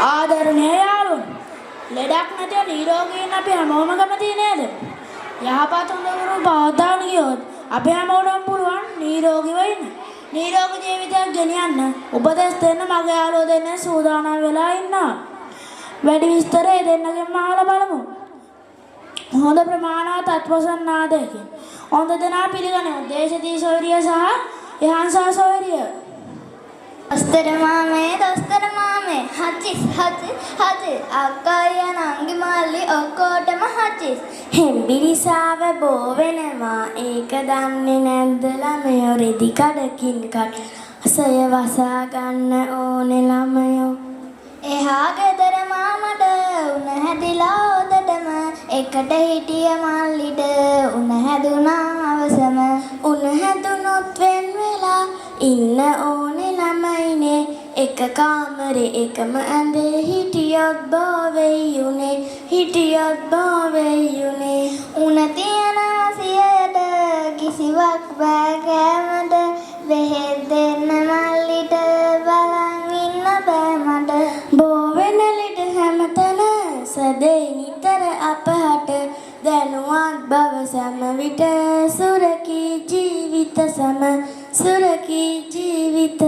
ආදරණීය යාළුවෝ, ලෙඩක් නැතිව නිරෝගීව අපි හැමෝම කැමති නේද? යහපත් හොඳ පවත්වාගෙන ගියොත් අපි හැමෝටම පුළුවන් නිරෝගීව ඉන්න. නිරෝගී ජීවිතයක් ගෙනියන්න උපදෙස් දෙන්න මගේ යාළුවෝ දෙන්න සූදානම් වෙලා ඉන්නවා. වැඩි විස්තර දෙන්නගෙන්ම අහලා බලමු. හොඳ ප්‍රමාණවත් අත්වසන් නාදයකින් හොඳ දෙනා පිළිගන්නේ දේශදී සොයරිය සහ යහන්සා සොයරිය. දොස්තර මාමේ හචිස් අක්කයි නංගි මල්ලි ඔක්කොටම හචිස්. හෙම්බිරිසාව බෝ වෙනවා ඒක දන්නේ නැද්ද ළමයෝ? රෙදි කඩකින් සය වසා ගන්න ඕනේ ළමයෝ. එහා ගෙදර මාමට උණ හැදිලා ඔතටම එකට හිටිය මල්ලිට උණ හැදුනා අවසම. උණ හැදුනොත් වෙන් වෙලා ඉන්න ඕනේ ළමයිනේ. එක කාමරේ එකම ඇඳේ හිටියොත් බෝ වෙයිුනේ. උණ තියනවා සියයට කිසිවක් බෑ කෑමට. බෙහෙත් දෙන්න මල්ලිට බලන් ඉන්න බෑ මට. බෝ වෙන ලෙඩ හැමතැන සදේ නිතර අපහට. දැනුවත් බව සැම විට සුරකී ජීවිත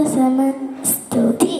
සම. ස්තුති.